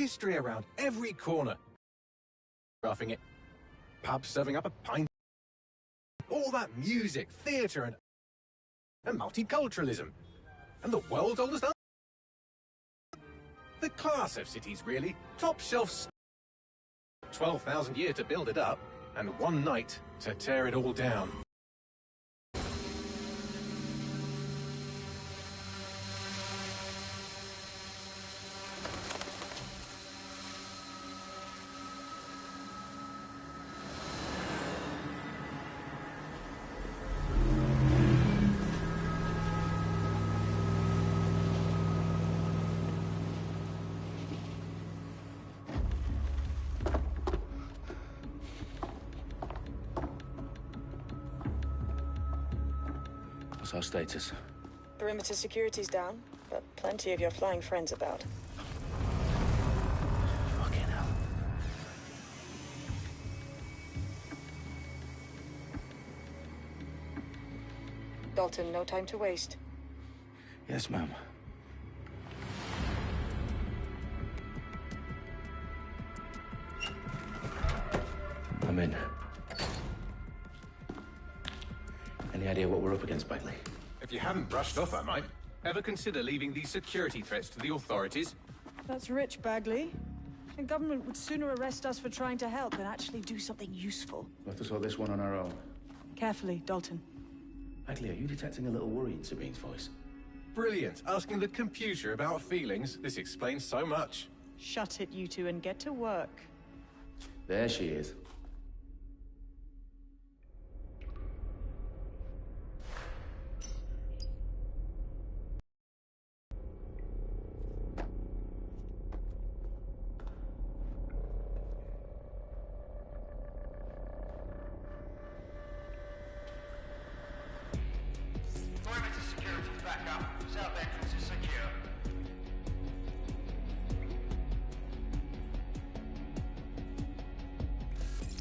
history around every corner. Roughing it. Pubs serving up a pint. All that music, theatre and multiculturalism. And the world's oldest art. The class of cities, really. Top shelf. 12,000 years to build it up, and one night to tear it all down. What's our status? Perimeter security's down, but plenty of your flying friends about. Fucking hell. Dalton, no time to waste. Yes, ma'am. I'm in. Any idea what we're up against, Bagley? If you hadn't brushed off, I might. Ever consider leaving these security threats to the authorities? That's rich, Bagley. The government would sooner arrest us for trying to help than actually do something useful. We'll have to sort this one on our own. Carefully, Dalton. Bagley, are you detecting a little worry in Sabine's voice? Brilliant. Asking the computer about feelings. This explains so much. Shut it, you two, and get to work. There she is.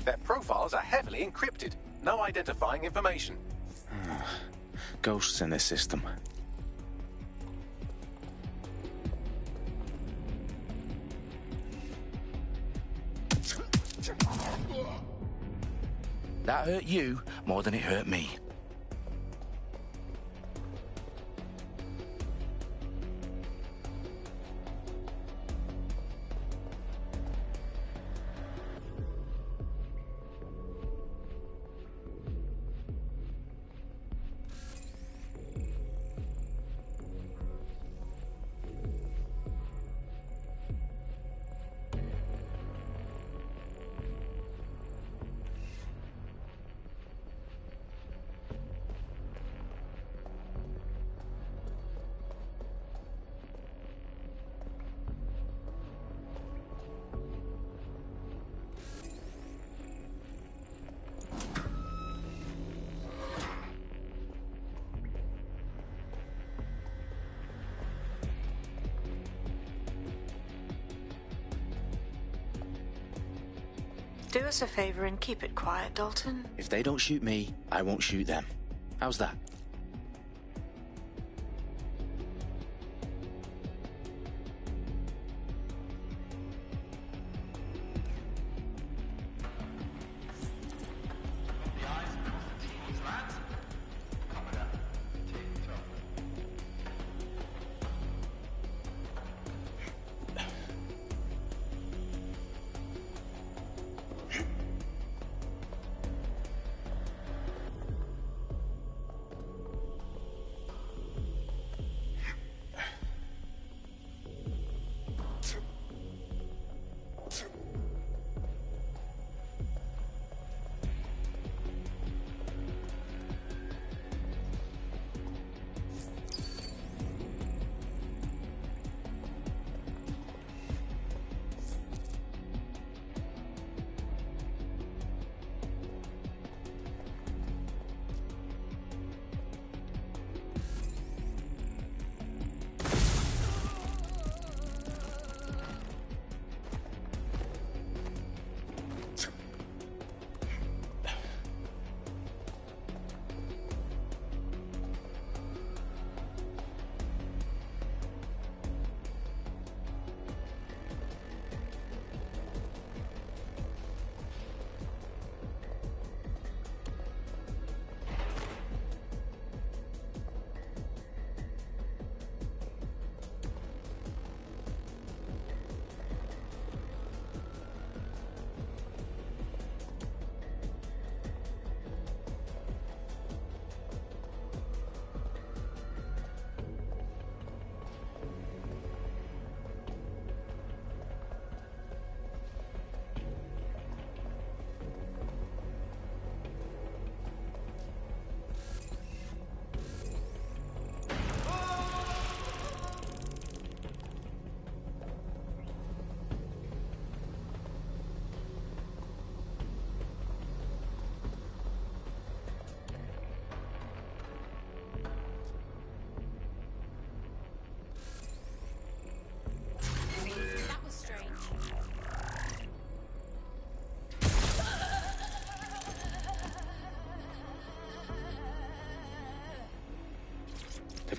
Their profiles are heavily encrypted. No identifying information. Ghosts in this system. That hurt you more than it hurt me. Do us a favor and keep it quiet, Dalton. If they don't shoot me, I won't shoot them. How's that?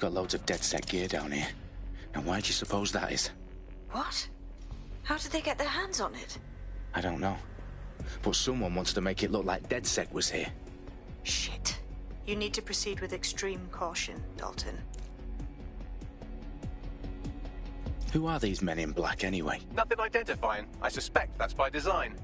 they've got loads of DedSec gear down here. And why do you suppose that is? What? How did they get their hands on it? I don't know. But someone wants to make it look like DedSec was here. Shit. You need to proceed with extreme caution, Dalton. Who are these men in black, anyway? Nothing identifying. I suspect that's by design.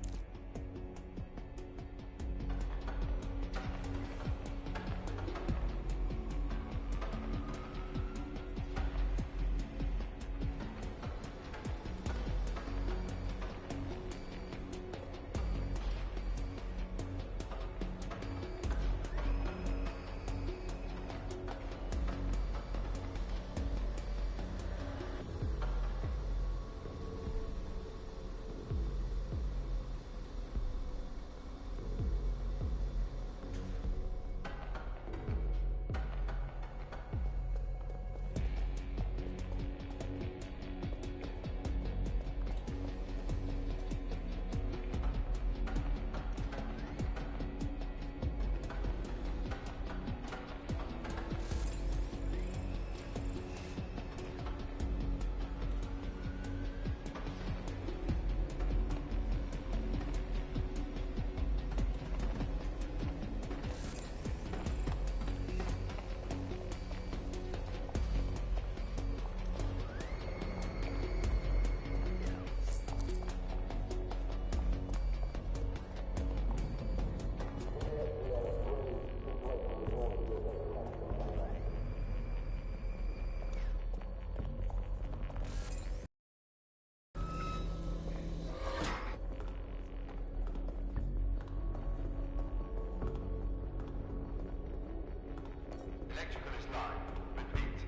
Electrical is live. Repeat.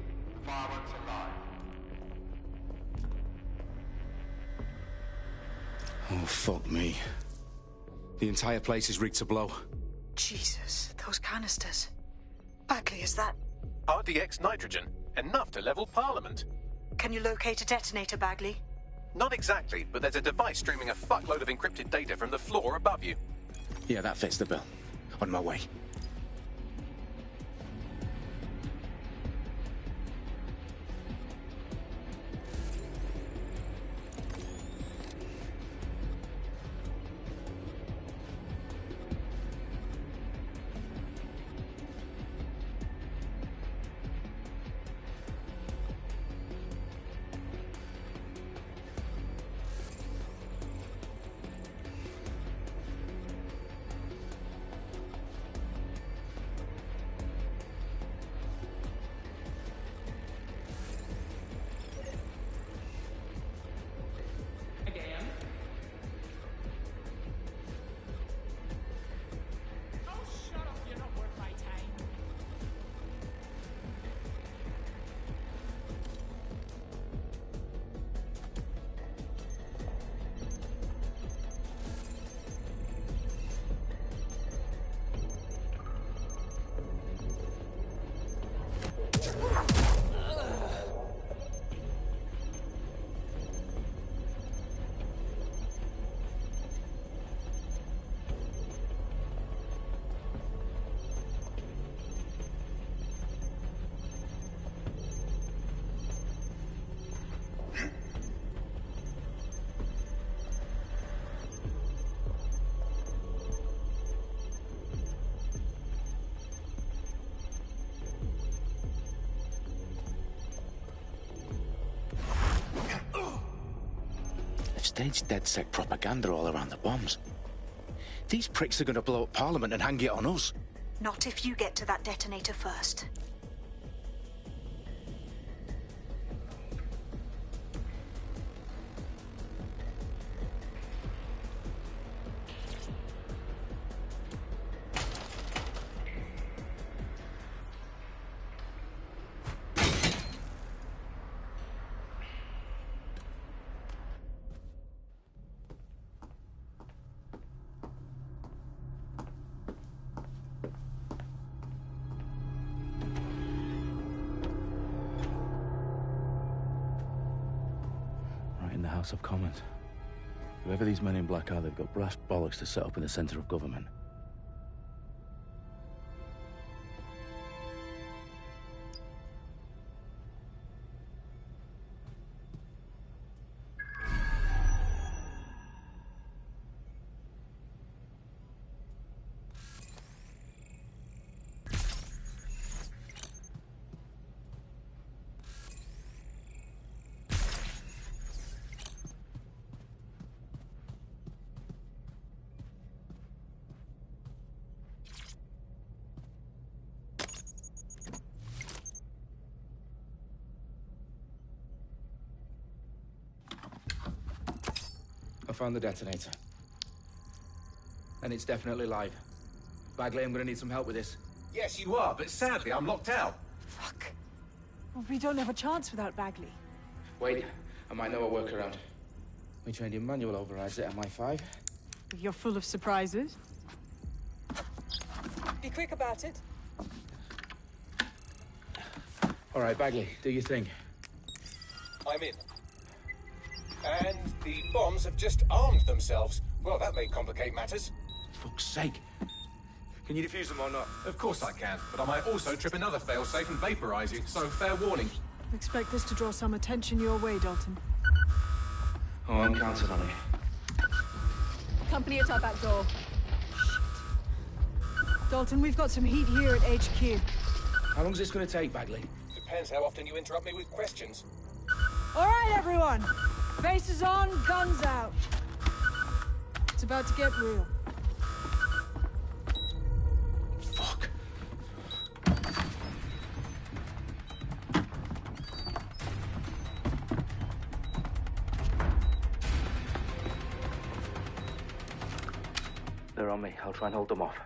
Fireworks are live. Oh, fuck me. The entire place is rigged to blow. Jesus, those canisters. Bagley, is that... RDX nitrogen. Enough to level Parliament. Can you locate a detonator, Bagley? Not exactly, but there's a device streaming a fuckload of encrypted data from the floor above you. Yeah, that fits the bill. On my way. Staged DedSec propaganda all around the bombs. These pricks are going to blow up Parliament and hang it on us. Not if you get to that detonator first. House of Commons. Whoever these men in black are, they've got brass bollocks to set up in the centre of government. I found the detonator. And it's definitely live. Bagley, I'm gonna need some help with this. Yes, you are, but sadly, I'm locked out. Fuck. Well, we don't have a chance without Bagley. Wait, I might know a workaround. We trained in manual overrides at MI5. You're full of surprises. Be quick about it. All right, Bagley, do your thing. I'm in. And the bombs have just armed themselves. Well, that may complicate matters. Fuck's sake. Can you defuse them or not? Of course I can, but I might also trip another failsafe and vaporize you, so fair warning. Expect this to draw some attention your way, Dalton. Oh, I'm counting on it. Company at our back door. Shit. Dalton, we've got some heat here at HQ. How long is this gonna take, Bagley? Depends how often you interrupt me with questions. All right, everyone. Faces on, guns out. It's about to get real. Fuck. They're on me. I'll try and hold them off.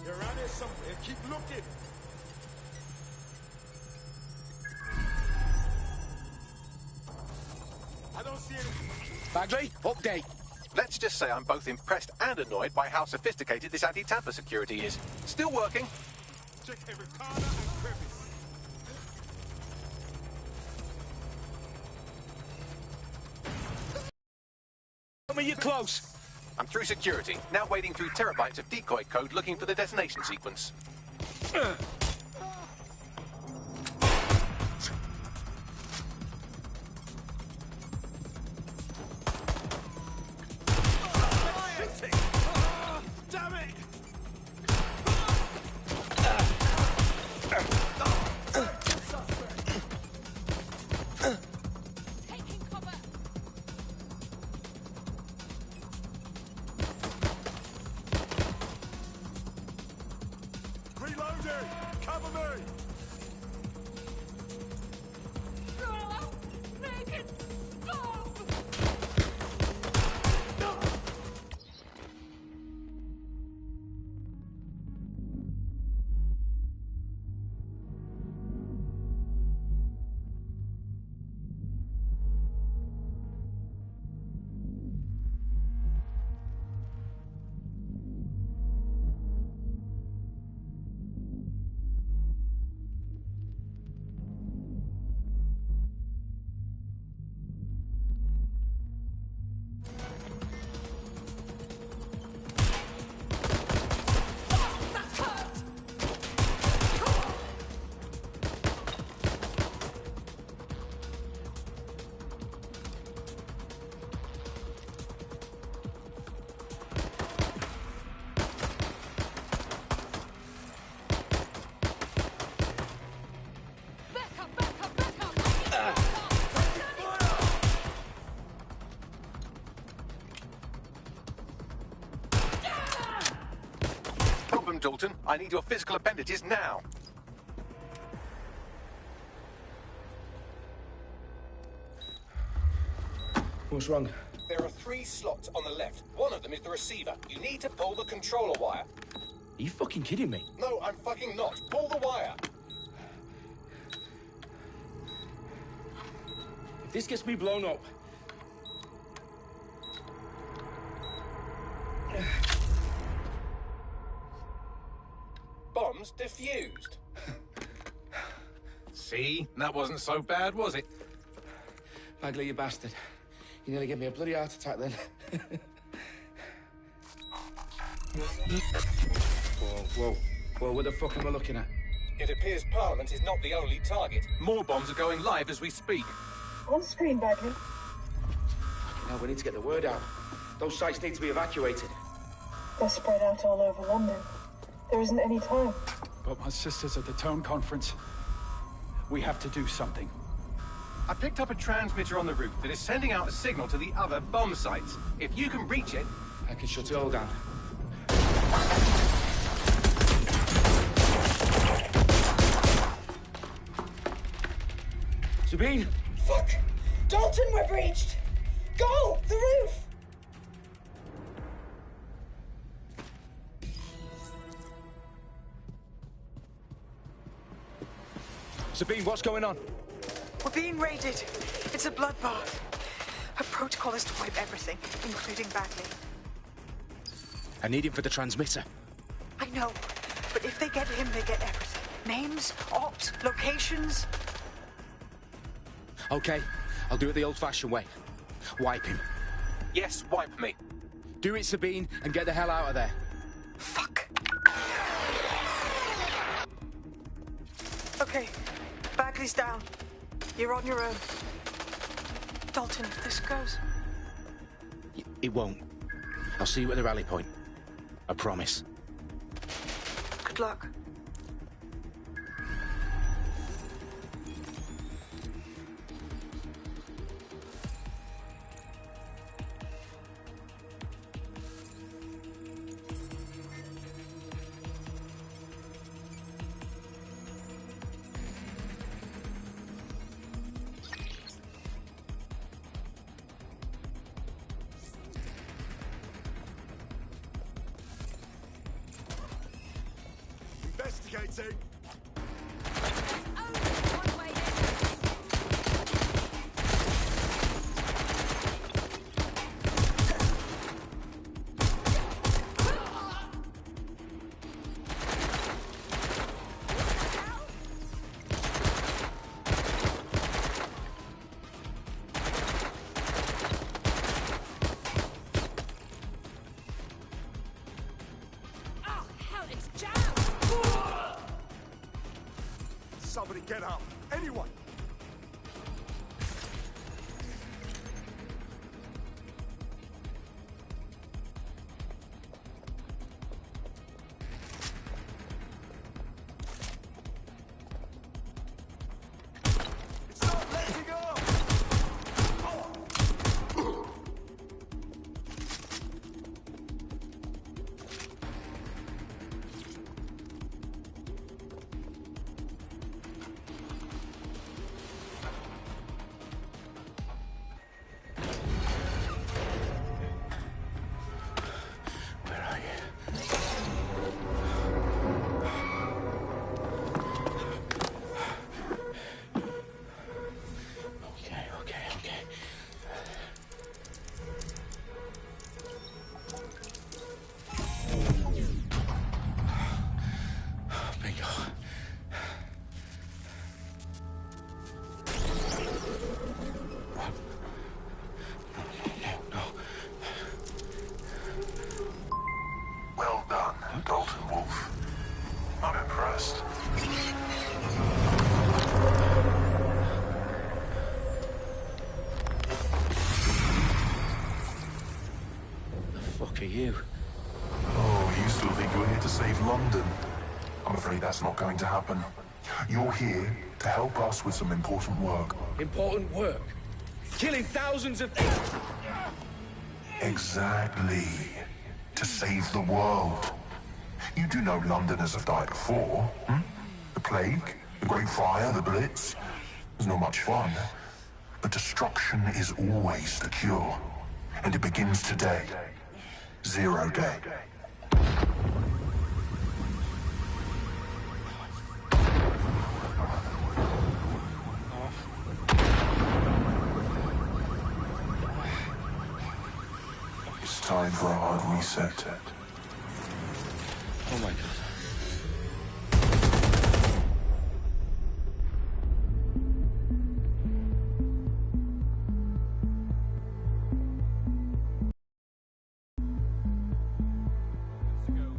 They're around here somewhere. Keep looking. I don't see anything. Bagley, update. Let's just say I'm both impressed and annoyed by how sophisticated this anti-tamper security is. Still working. Check every corner and crevice. Tell me you're close. I'm through security, now wading through terabytes of decoy code looking for the detonation sequence. Damn it! Reloading! Cover me! Problem, Dalton. I need your physical appendages now. What's wrong? There are 3 slots on the left. One of them is the receiver. You need to pull the controller wire. Are you fucking kidding me? No, I'm fucking not. Pull the wire. If this gets me blown up... Bombs defused. See? That wasn't so bad, was it? Bagley, you bastard. You nearly gave me a bloody heart attack then. Whoa, what the fuck am I looking at? It appears Parliament is not the only target. More bombs are going live as we speak. On screen, Bagley. Now we need to get the word out. Those sites need to be evacuated. They're spread out all over London. There isn't any time. But my sister's at the town conference. We have to do something. I picked up a transmitter on the roof that is sending out a signal to the other bomb sites. If you can reach it... I can shut it all down. Sabine? Fuck! Dalton, we're breached! Go! The roof! Sabine, what's going on? We're being raided. It's a bloodbath. Our protocol is to wipe everything, including Bagley. I need him for the transmitter. I know, but if they get him, they get everything. Names, ops, locations. Okay, I'll do it the old-fashioned way. Wipe him. Yes, wipe me. Do it, Sabine, and get the hell out of there. Fuck. Okay, Bagley's down. You're on your own. Dalton, if this goes... It won't. I'll see you at the rally point. I promise. Good luck. Investigating. Somebody get up. Anyone. It's not letting up. Well done, Dalton Wolf. I'm impressed. The fuck are you? Oh, you still think you're here to save London? I'm afraid that's not going to happen. You're here to help us with some important work. Important work. Killing thousands of people. Exactly. To save the world. You do know Londoners have died before, hmm? The plague, the Great Fire, the Blitz. It's not much fun. But destruction is always the cure. And it begins today. 0 day. It's time for a hard reset. Oh my God.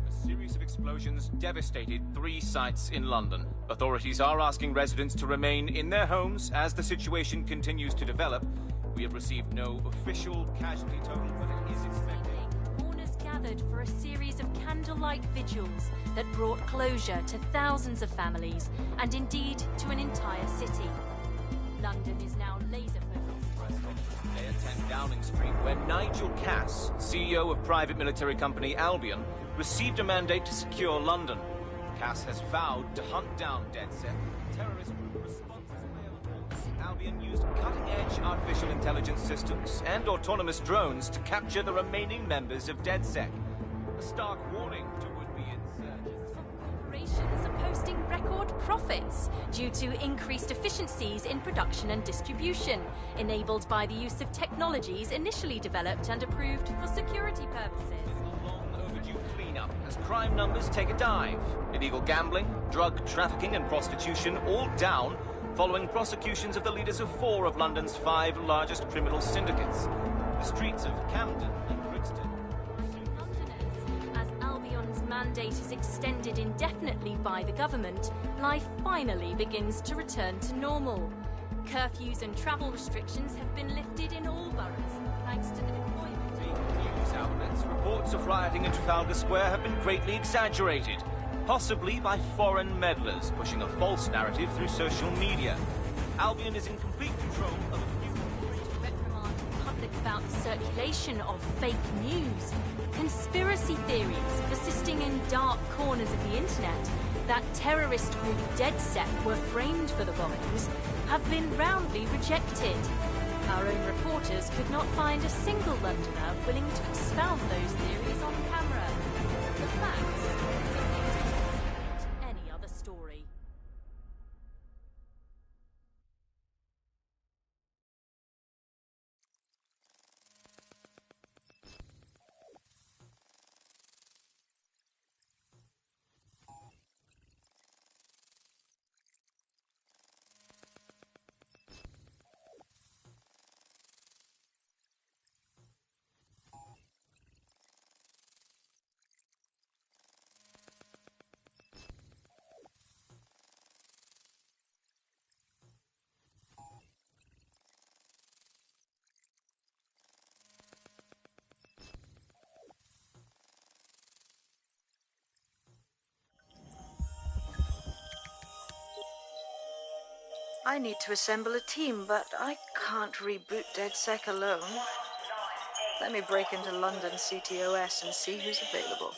A series of explosions devastated 3 sites in London. Authorities are asking residents to remain in their homes as the situation continues to develop. We have received no official casualty total, but it is expected. Mourners gathered for a series of candlelight vigils that brought closure to thousands of families and indeed to an entire city. London is now laser-focused. They attend Downing Street, where Nigel Cass, CEO of private military company Albion, received a mandate to secure London. Cass has vowed to hunt down DedSec, terrorist group responsible Albion used cutting-edge artificial intelligence systems and autonomous drones to capture the remaining members of DedSec. A stark warning to would-be insurgents. Corporations are posting record profits due to increased efficiencies in production and distribution, enabled by the use of technologies initially developed and approved for security purposes. A long overdue cleanup as crime numbers take a dive. Illegal gambling, drug trafficking and prostitution all down following prosecutions of the leaders of 4 of London's 5 largest criminal syndicates. The streets of Camden and Brixton. Londoners, as Albion's mandate is extended indefinitely by the government, life finally begins to return to normal. Curfews and travel restrictions have been lifted in all boroughs, thanks to the deployment. News outlets, reports of rioting in Trafalgar Square have been greatly exaggerated, possibly by foreign meddlers pushing a false narrative through social media. Albion is in complete control of a few... reprimand the public about the circulation of fake news, conspiracy theories persisting in dark corners of the internet that terrorist group DedSec were framed for the bombings have been roundly rejected. Our own reporters could not find a single Londoner willing to expound those theories on camera. The facts simply any other story. I need to assemble a team, but I can't reboot DedSec alone. Let me break into London CTOS and see who's available.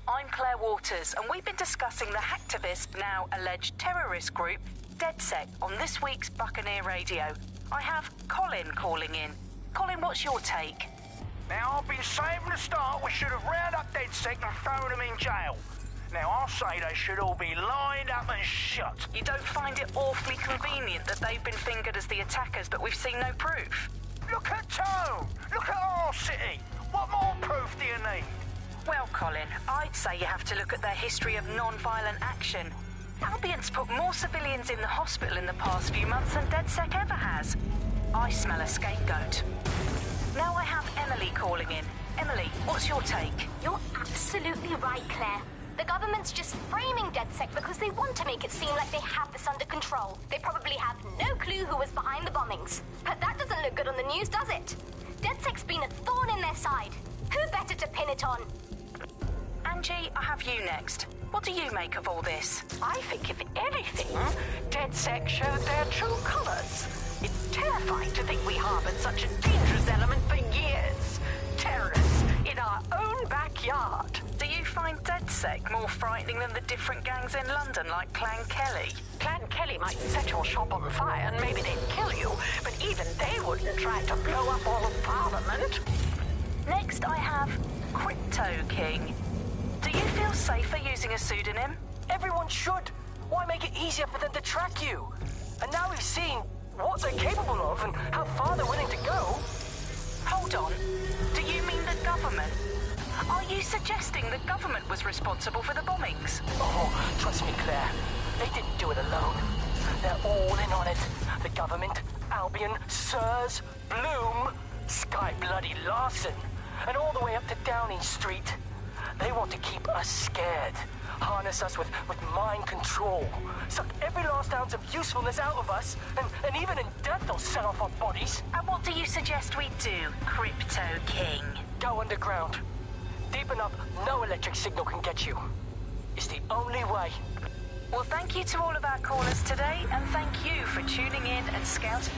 I'm Claire Waters, and we've been discussing the hacktivist, now alleged terrorist group, DedSec, on this week's Buccaneer Radio. I have Colin calling in. Colin, what's your take? Now, I've been saying from the start we should have rounded up DedSec and thrown them in jail. Now, I'll say they should all be lined up and shot. You don't find it awfully convenient that they've been fingered as the attackers, but we've seen no proof? Look at Tone! Look at our city! What more proof do you need? Well, Colin, I'd say you have to look at their history of non-violent action. Albion's put more civilians in the hospital in the past few months than DedSec ever has. I smell a scapegoat. Now I have Emily calling in. Emily, what's your take? You're absolutely right, Claire. The government's just framing DedSec because they want to make it seem like they have this under control. They probably have no clue who was behind the bombings. But that doesn't look good on the news, does it? DedSec's been a thorn in their side. Who better to pin it on? Angie, I have you next. What do you make of all this? I think, if anything, DedSec showed their true colors. It's terrifying to think we harbored such a dangerous element for years. Terrorists in our own backyard. Do you find DedSec more frightening than the different gangs in London, like Clan Kelly? Clan Kelly might set your shop on fire and maybe they'd kill you, but even they wouldn't try to blow up all of Parliament. Next, I have Crypto King. Do you feel safer using a pseudonym? Everyone should. Why make it easier for them to track you? And now we've seen what they're capable of and how far they're willing to go. Hold on. Do you mean the government? Are you suggesting the government was responsible for the bombings? Oh, trust me, Claire. They didn't do it alone. They're all in on it. The government, Albion, Sirs, Bloom, Sky Bloody Larson, and all the way up to Downing Street. They want to keep us scared. Harness us with mind control. Suck every last ounce of usefulness out of us, and even in death they'll set off our bodies. And what do you suggest we do, Crypto King? Go underground. Deep enough, no electric signal can get you. It's the only way. Well, thank you to all of our callers today, and thank you for tuning in and scouting.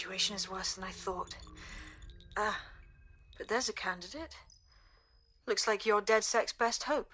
situation is worse than I thought. But there's a candidate. Looks like you're DedSec's best hope.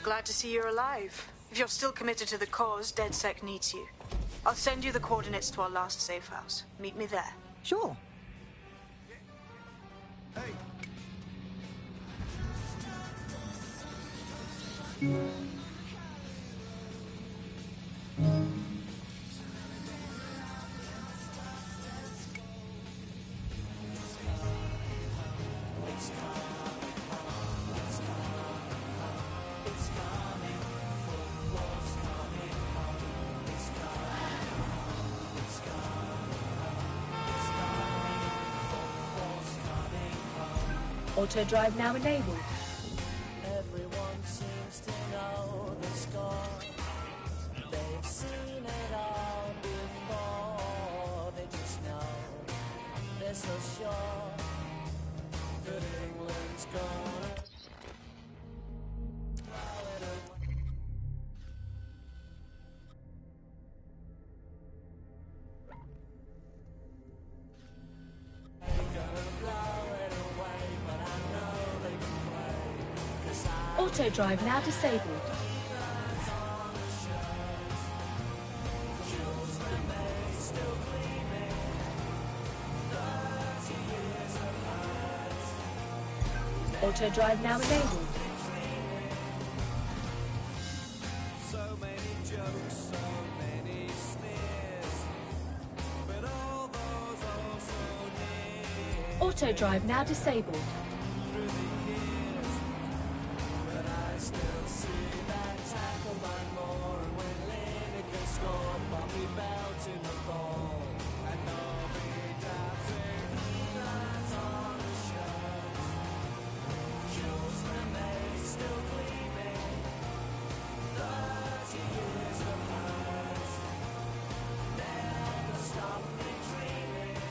Glad to see you're alive. If you're still committed to the cause, DedSec needs you. I'll send you the coordinates to our last safe house. Meet me there. Sure. Auto drive now enabled. Everyone seems to know the score. They've seen it all before. They just know they're so sure that England's gonna blow it away. Auto drive now disabled. Auto drive now enabled. So many jokes, so many sneers, but all those also near. Auto drive now disabled. Through the years, but I still see that tackle by Moore, and when Lineker scored, Bobby Belt in the ball, and nobody doubting that's on the shirt. Jules remains still gleaming. 30 years of hurt never stopped me dreaming.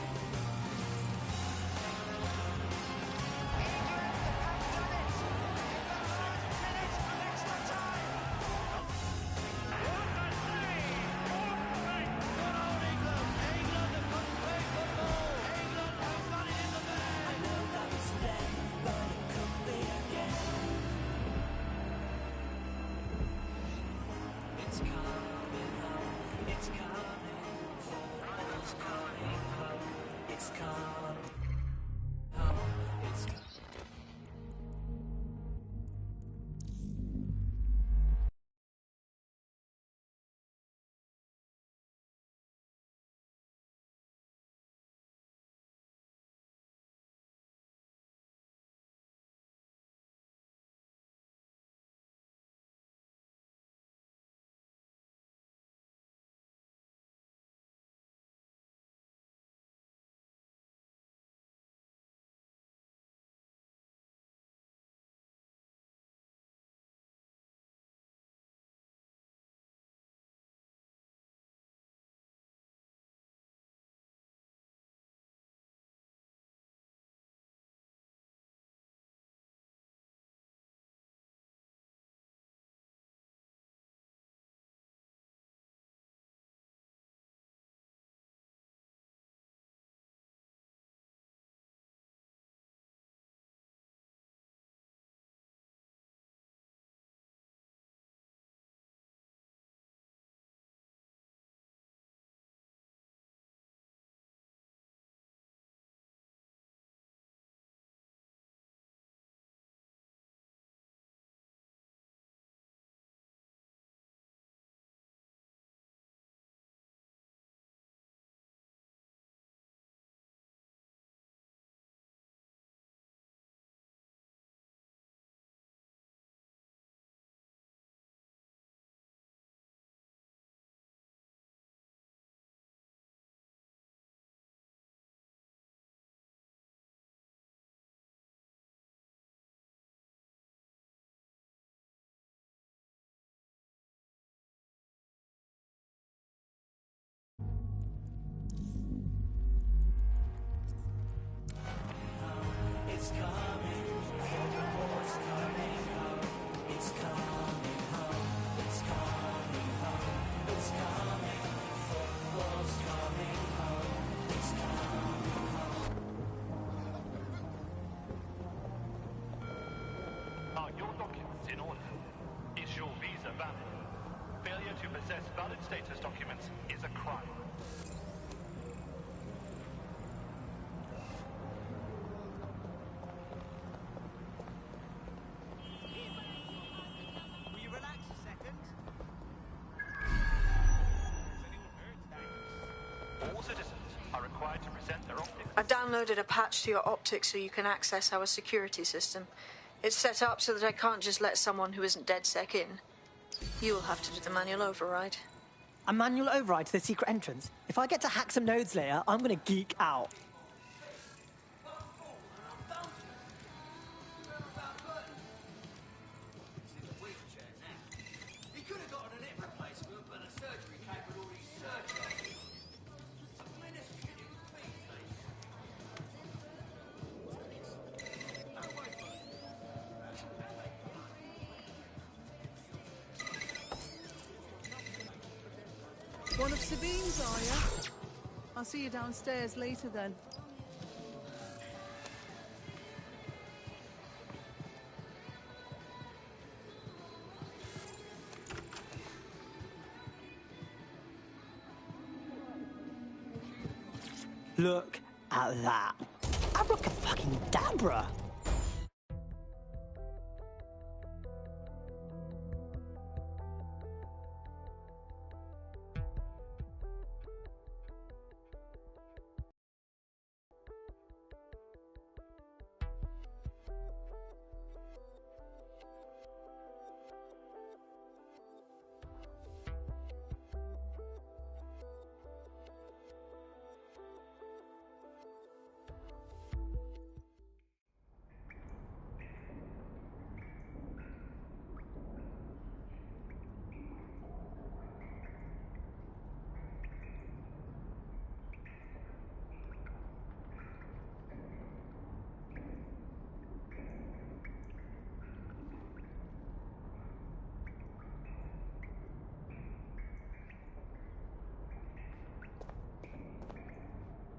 all citizens are required to present their optics. I've downloaded a patch to your optics so you can access our security system. It's set up so that I can't just let someone who isn't DedSec in. You'll have to do the manual override. A manual override to the secret entrance? If I get to hack some nodes later, I'm gonna geek out. One of Sabine's, are you? I'll see you downstairs later then. Look at that. Abracadabra.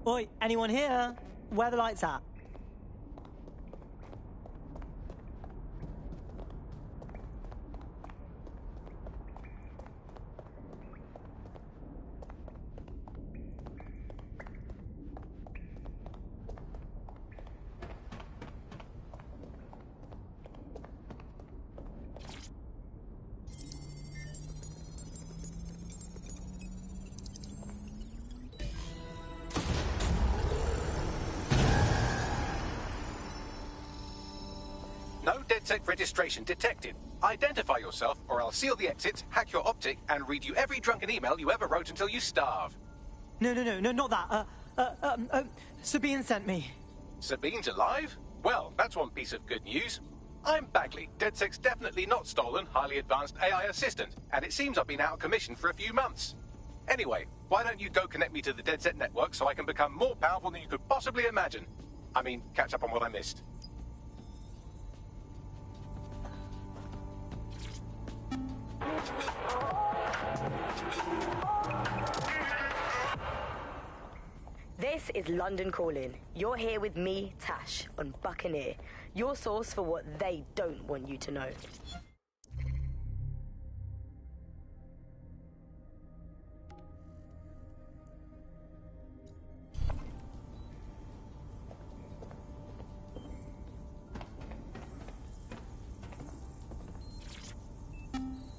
Oi, anyone here? Where are the lights at? No DedSec registration detected. Identify yourself, or I'll seal the exits, hack your optic, and read you every drunken email you ever wrote until you starve. No, not that. Sabine sent me. Sabine's alive? Well, that's one piece of good news. I'm Bagley, DedSec's definitely not stolen, highly advanced AI assistant, and it seems I've been out of commission for a few months. Anyway, why don't you go connect me to the DedSec network so I can become more powerful than you could possibly imagine? I mean, catch up on what I missed. This is London Calling. You're here with me, Tash, on Buccaneer, your source for what they don't want you to know.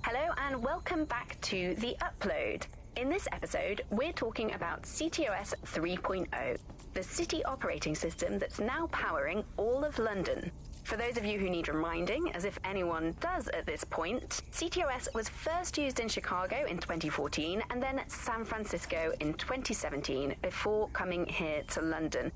Hello and welcome back to The Upload. In this episode, we're talking about CTOS 3.0, the city operating system that's now powering all of London. For those of you who need reminding, as if anyone does at this point, CTOS was first used in Chicago in 2014 and then San Francisco in 2017 before coming here to London.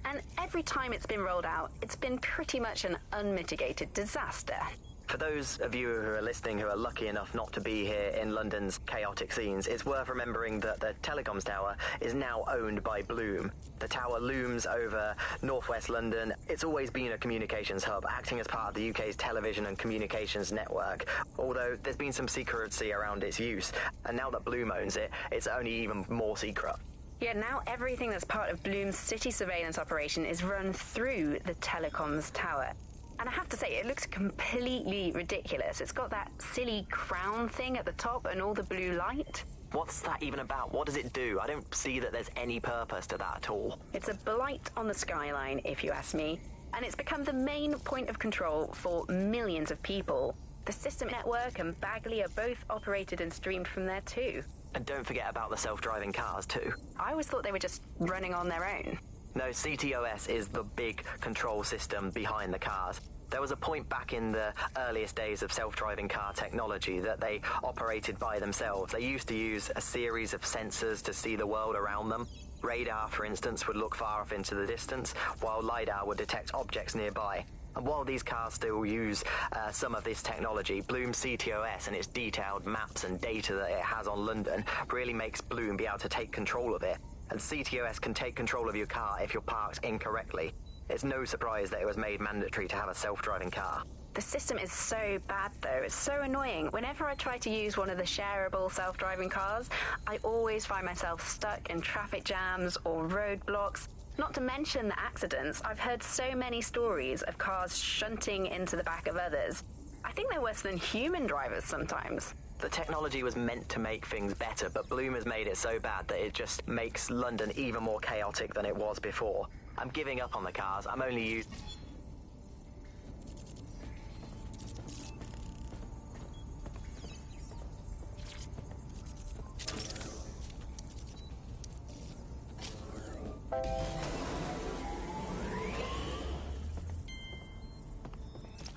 And every time it's been rolled out, it's been pretty much an unmitigated disaster. For those of you who are listening who are lucky enough not to be here in London's chaotic scenes, it's worth remembering that the telecoms tower is now owned by Bloom. The tower looms over northwest London. It's always been a communications hub, acting as part of the UK's television and communications network, although there's been some secrecy around its use, and now that Bloom owns it, it's only even more secret. Yeah, now everything that's part of Bloom's city surveillance operation is run through the telecoms tower. And I have to say, it looks completely ridiculous. It's got that silly crown thing at the top and all the blue light. What's that even about? What does it do? I don't see that there's any purpose to that at all. It's a blight on the skyline, if you ask me. And it's become the main point of control for millions of people. The system network and Bagley are both operated and streamed from there too. And don't forget about the self-driving cars, too. I always thought they were just running on their own. No, CTOS is the big control system behind the cars. There was a point back in the earliest days of self-driving car technology that they operated by themselves. They used to use a series of sensors to see the world around them. Radar, for instance, would look far off into the distance, while LiDAR would detect objects nearby. And while these cars still use some of this technology, Bloom's CTOS and its detailed maps and data that it has on London really makes Bloom be able to take control of it. And CTOS can take control of your car if you're parked incorrectly. It's no surprise that it was made mandatory to have a self-driving car. The system is so bad, though. It's so annoying. Whenever I try to use one of the shareable self-driving cars, I always find myself stuck in traffic jams or roadblocks. Not to mention the accidents. I've heard so many stories of cars shunting into the back of others. I think they're worse than human drivers sometimes. The technology was meant to make things better, but Bloom has made it so bad that it just makes London even more chaotic than it was before. I'm giving up on the cars. I'm only using...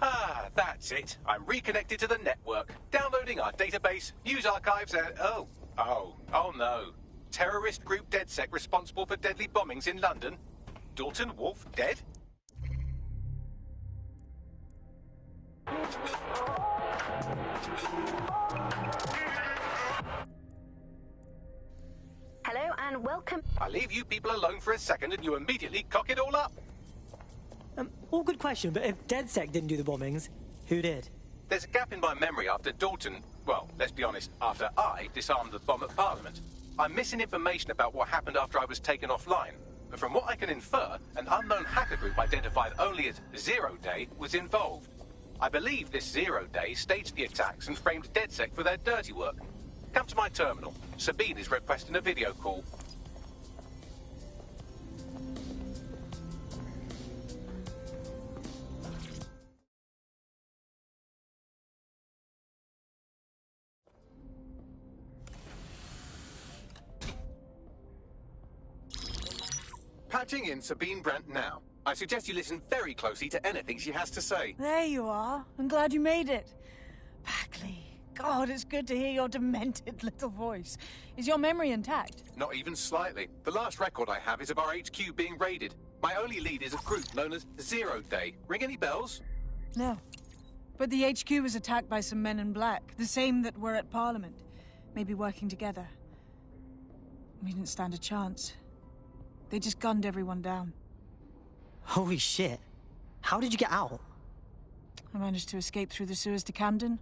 Ah, that's it. I'm reconnected to the network, downloading our database, news archives, and... Oh no. Terrorist group DedSec responsible for deadly bombings in London? Dalton Wolf dead? Hello and welcome. I leave you people alone for a second and you immediately cock it all up. All good question, but if DedSec didn't do the bombings, who did? There's a gap in my memory after Dalton, well, let's be honest, after I disarmed the bomb at Parliament. I'm missing information about what happened after I was taken offline. But from what I can infer, an unknown hacker group identified only as Zero Day was involved. I believe this Zero Day staged the attacks and framed DedSec for their dirty work. Come to my terminal. Sabine is requesting a video call. Patching in Sabine Brandt now. I suggest you listen very closely to anything she has to say. There you are. I'm glad you made it. Packley. God, it's good to hear your demented little voice. Is your memory intact? Not even slightly. The last record I have is of our HQ being raided. My only lead is a group known as Zero Day. Ring any bells? No. But the HQ was attacked by some men in black, the same that were at Parliament. Maybe working together. We didn't stand a chance. They just gunned everyone down. Holy shit. How did you get out? I managed to escape through the sewers to Camden.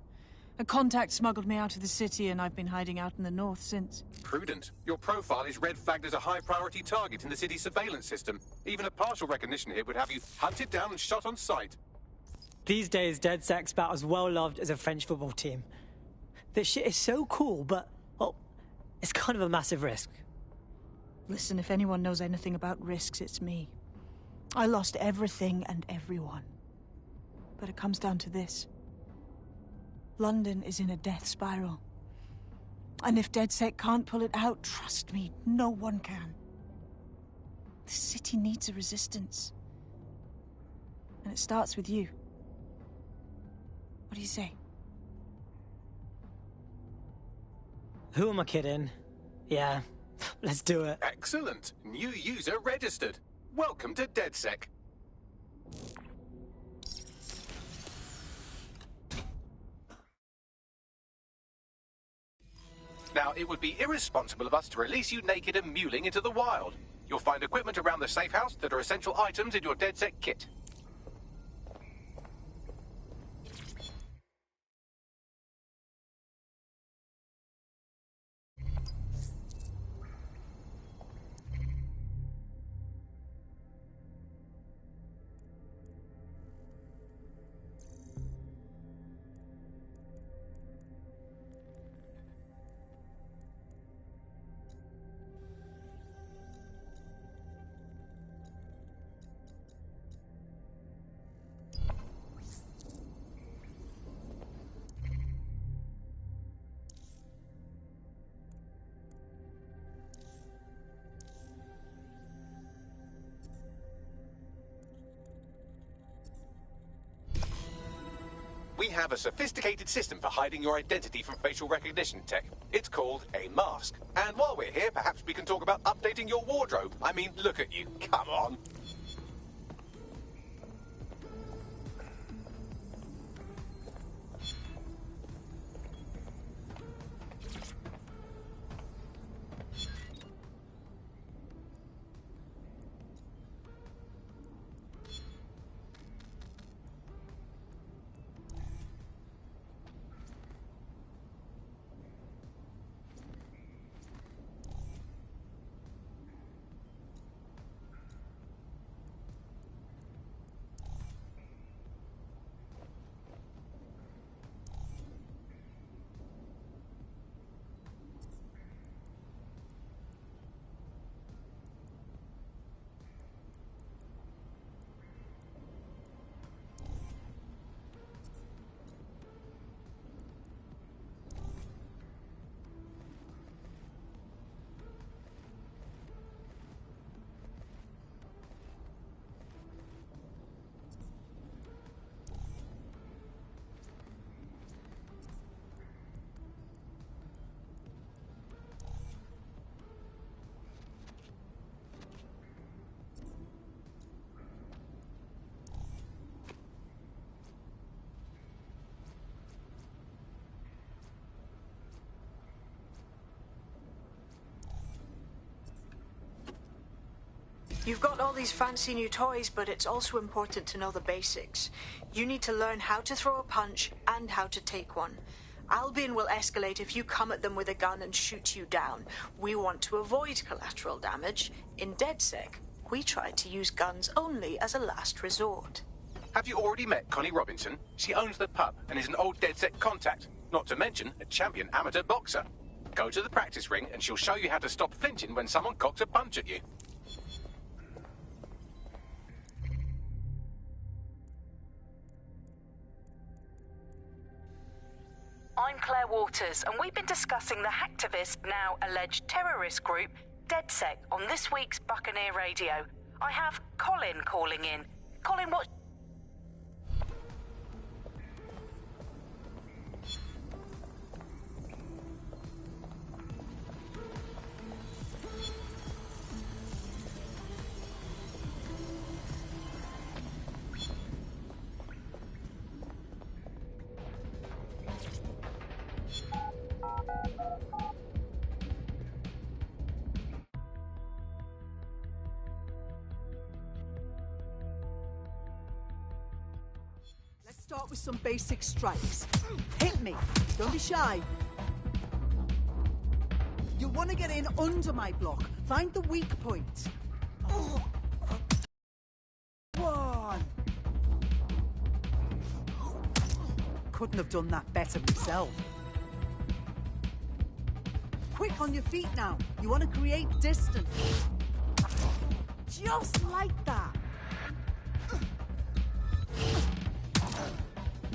A contact smuggled me out of the city, and I've been hiding out in the north since. Prudent. Your profile is red flagged as a high-priority target in the city's surveillance system. Even a partial recognition hit would have you hunted down and shot on sight. These days, DedSec's about as well loved as a French football team. This shit is so cool, but, well, it's kind of a massive risk. Listen, if anyone knows anything about risks, it's me. I lost everything and everyone. But it comes down to this. London is in a death spiral. And if DedSec can't pull it out, trust me, no one can. The city needs a resistance. And it starts with you. What do you say? Who am I kidding? Yeah, let's do it. Excellent. New user registered. Welcome to DedSec. Now, it would be irresponsible of us to release you naked and mewling into the wild. You'll find equipment around the safe house that are essential items in your DedSec kit. have a sophisticated system for hiding your identity from facial recognition tech. It's called a mask. And while we're here, perhaps we can talk about updating your wardrobe. I mean, look at you. Come on. You've got all these fancy new toys, but it's also important to know the basics. You need to learn how to throw a punch and how to take one. Albion will escalate if you come at them with a gun and shoot you down. We want to avoid collateral damage. In DedSec, we try to use guns only as a last resort. Have you already met Connie Robinson? She owns the pub and is an old DedSec contact, not to mention a champion amateur boxer. Go to the practice ring and she'll show you how to stop flinching when someone cocks a punch at you. I'm Claire Waters, and we've been discussing the hacktivist, now alleged terrorist group, DedSec, on this week's Buccaneer Radio. I have Colin calling in. Colin, what... Start with some basic strikes. Hit me. Don't be shy. You'll want to get in under my block. Find the weak point. One. Couldn't have done that better myself. Quick on your feet now. You want to create distance. Just like that.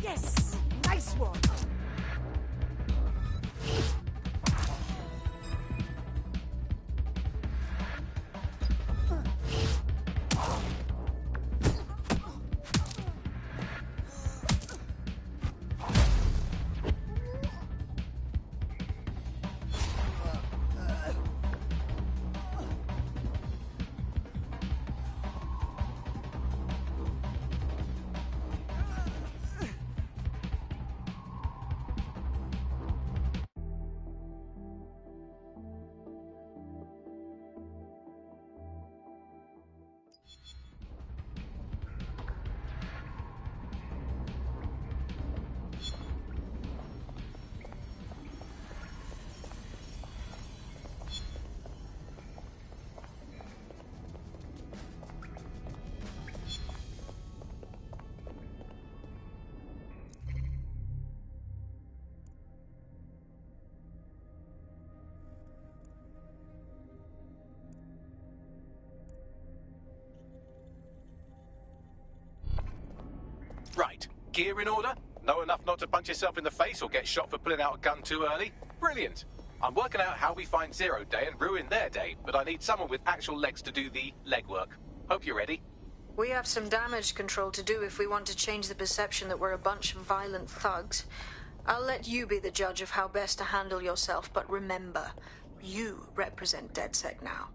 Yes! Nice one! Right. Gear in order? Know enough not to punch yourself in the face or get shot for pulling out a gun too early? Brilliant. I'm working out how we find Zero Day and ruin their day, but I need someone with actual legs to do the legwork. Hope you're ready. We have some damage control to do if we want to change the perception that we're a bunch of violent thugs. I'll let you be the judge of how best to handle yourself, but remember, you represent DedSec now.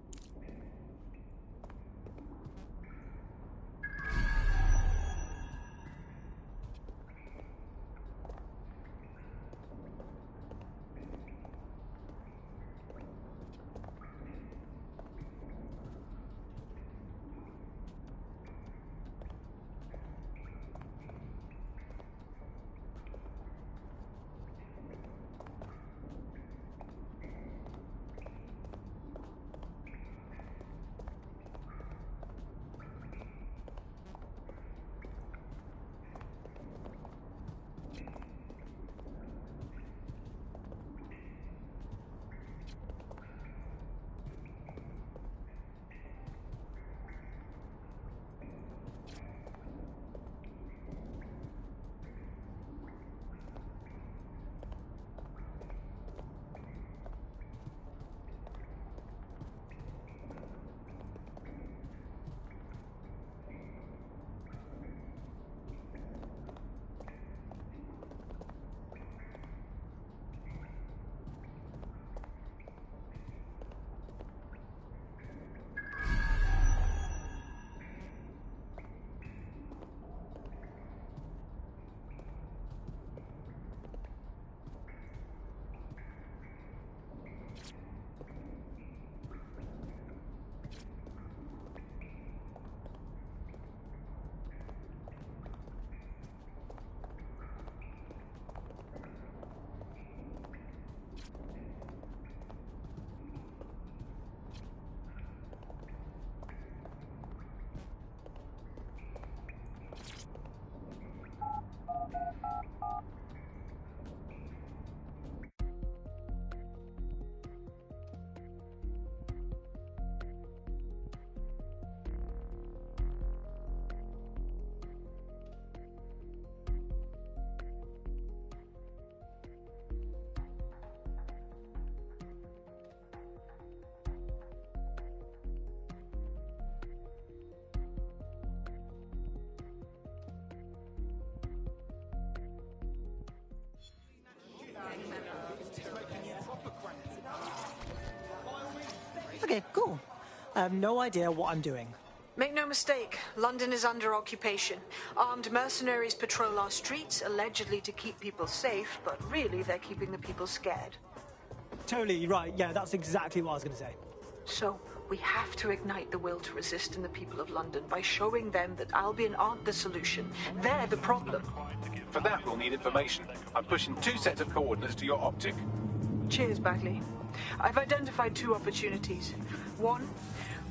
Okay, cool. I have no idea what I'm doing. Make no mistake, London is under occupation. Armed mercenaries patrol our streets, allegedly to keep people safe, but really they're keeping the people scared. Totally right. Yeah, that's exactly what I was going to say. So, we have to ignite the will to resist in the people of London by showing them that Albion aren't the solution. They're the problem. For that, we'll need information. I'm pushing 2 sets of coordinates to your optic. Cheers, Bagley. I've identified 2 opportunities. 1,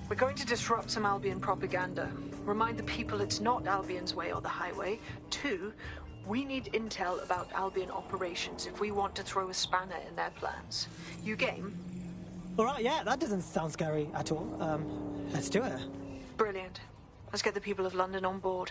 we're going to disrupt some Albion propaganda. Remind the people it's not Albion's way or the highway. 2, we need intel about Albion operations if we want to throw a spanner in their plans. You game? All right, yeah, that doesn't sound scary at all. Let's do it. Brilliant. Let's get the people of London on board.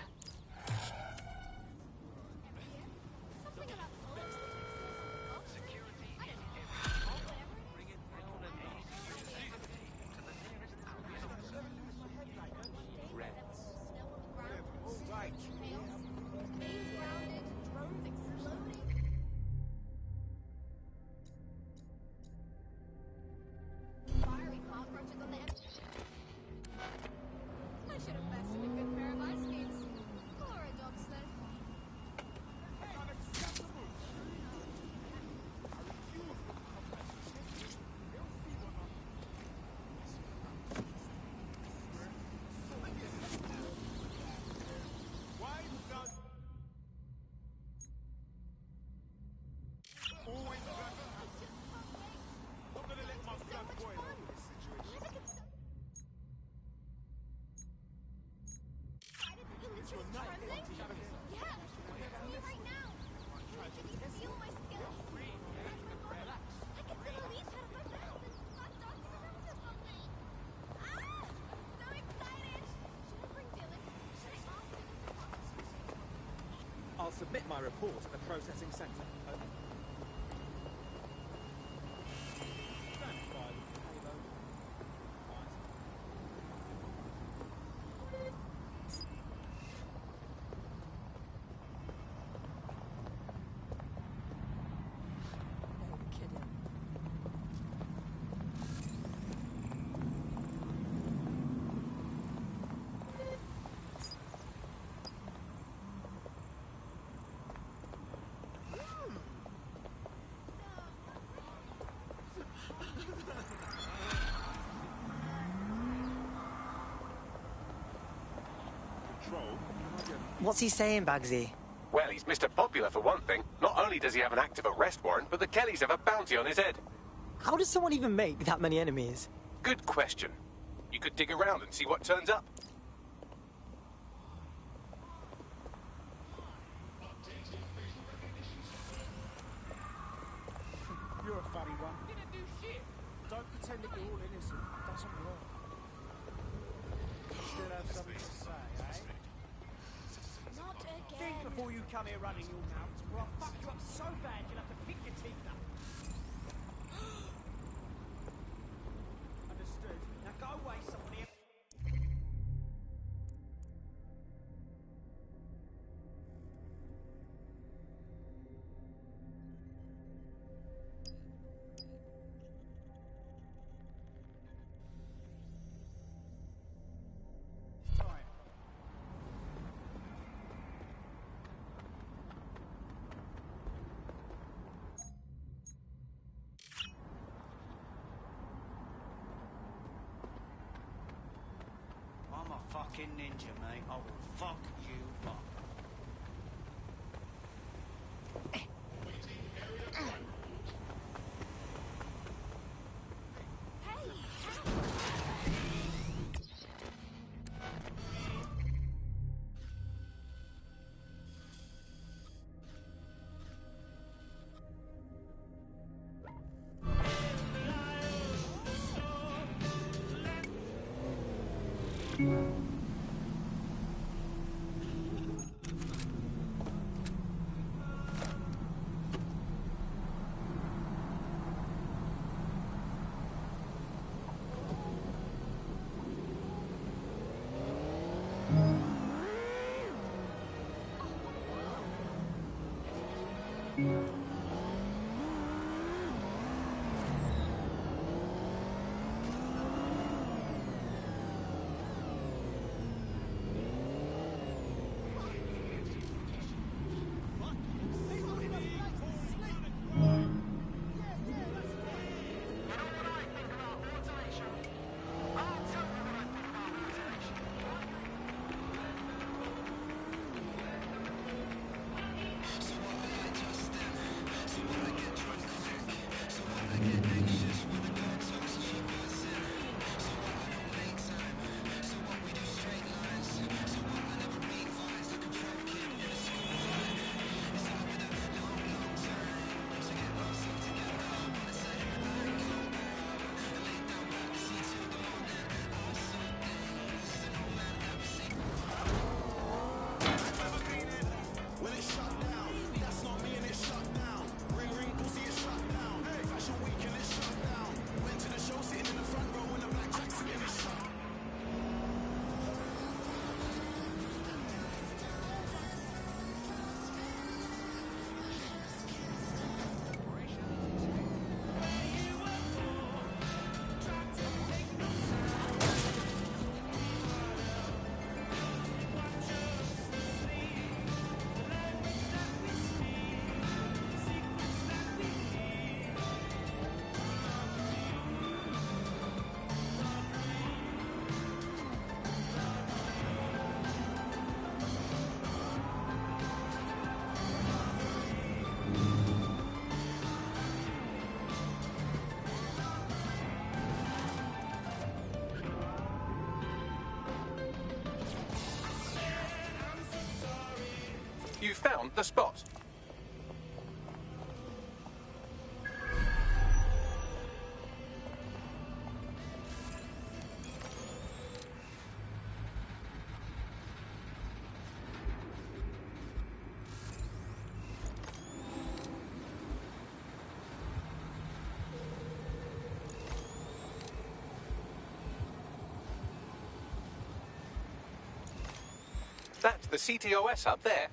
I'll submit my report at the processing centre. Over. What's he saying, Bagsy? Well, he's Mr. Popular for one thing. Not only does he have an active arrest warrant, but the Kellys have a bounty on his head. How does someone even make that many enemies? Good question. You could dig around and see what turns up. You're a funny one. Didn't do shit. Don't pretend that you're all innocent. It doesn't work. You still have something to say, eh? Not again. Think before you come here running your mouth, or I'll fuck you up so bad you'll have to pick your teeth up. Understood. Now go away, somebody. I'm a fucking ninja, mate. I will fuck you up. You found the spot. That's the CTOS up there.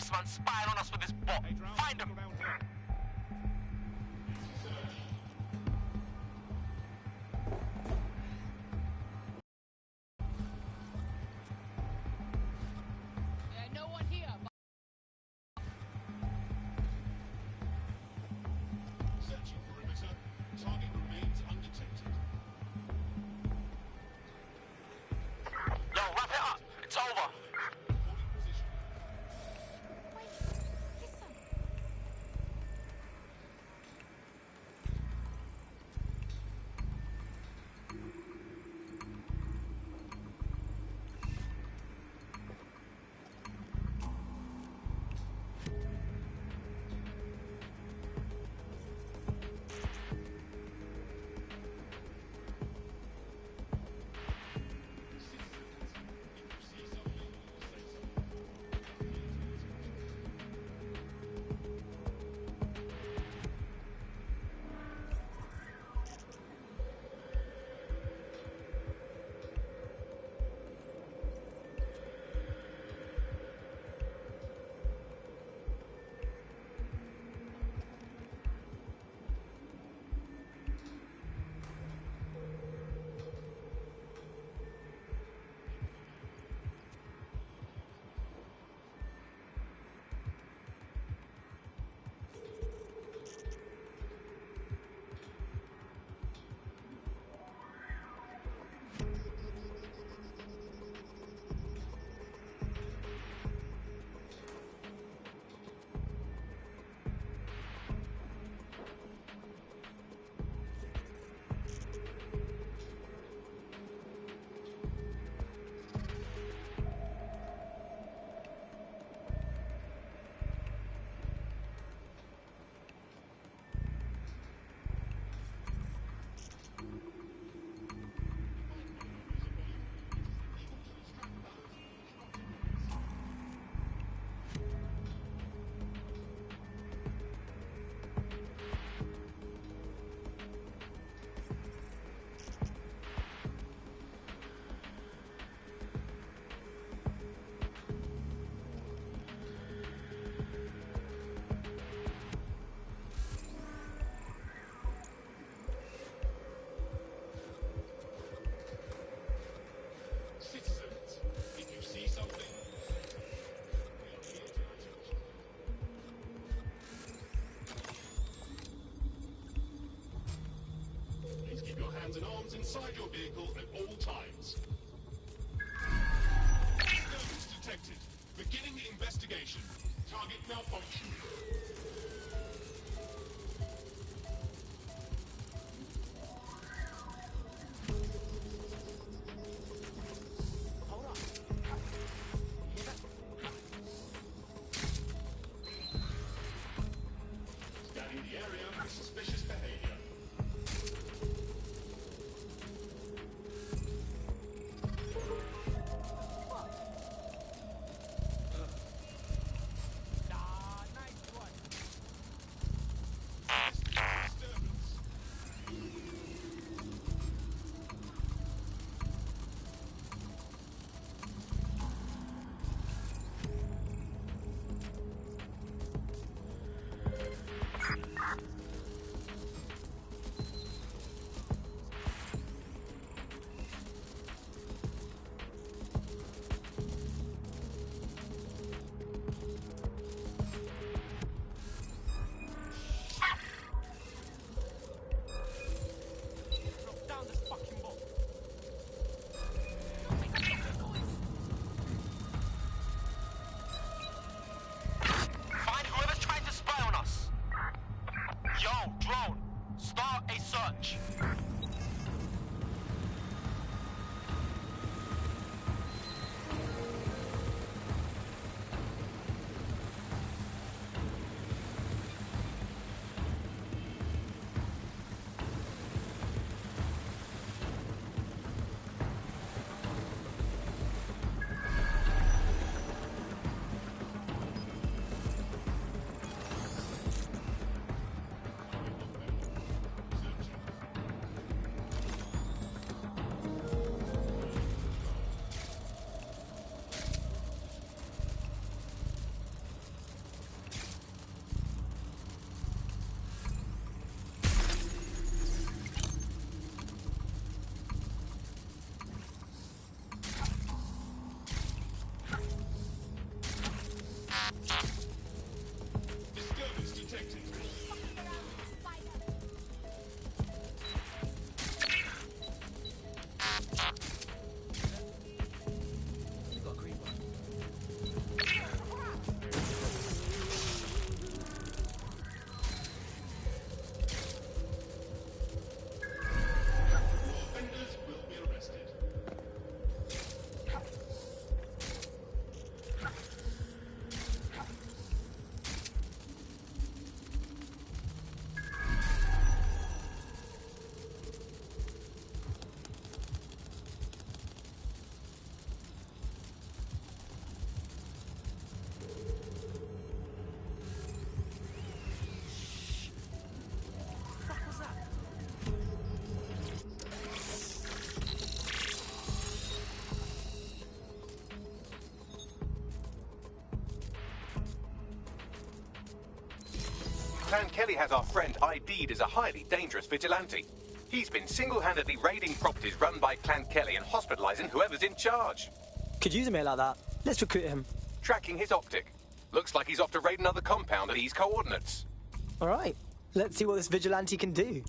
man spying on us with this bot. Find him. No one here. Searching perimeter. Target remains undetected. Yo, wrap it up. It's over. Citizens, if you see something, please keep your hands and arms inside your vehicle at all times. Disturbance detected. Beginning the investigation. Target malfunction. Scanning the area for suspicious behavior. Nice one. Clan Kelly has our friend ID'd as a highly dangerous vigilante. He's been single-handedly raiding properties run by Clan Kelly and hospitalizing whoever's in charge. Could use a mate like that. Let's recruit him. Tracking his optic. Looks like he's off to raid another compound at these coordinates. All right. Let's see what this vigilante can do.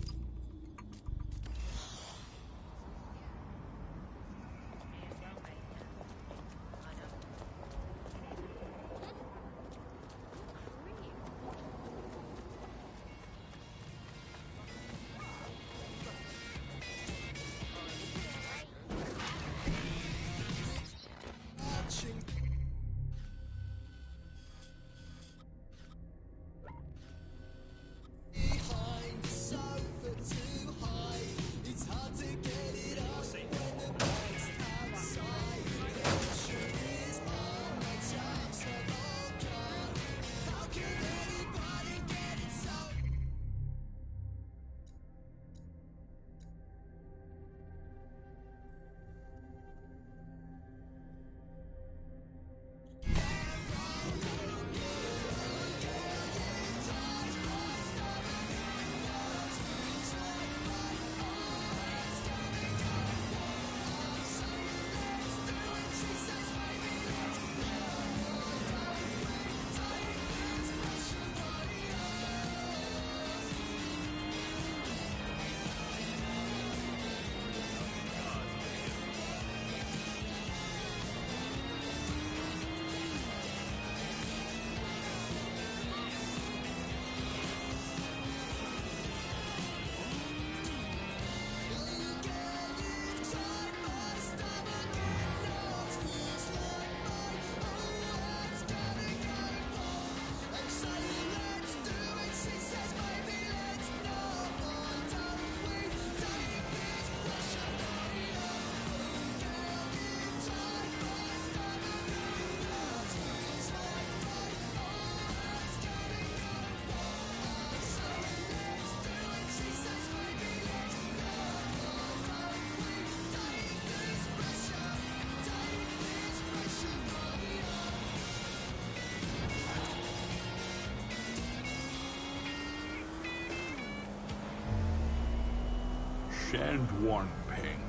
Shan't one ping.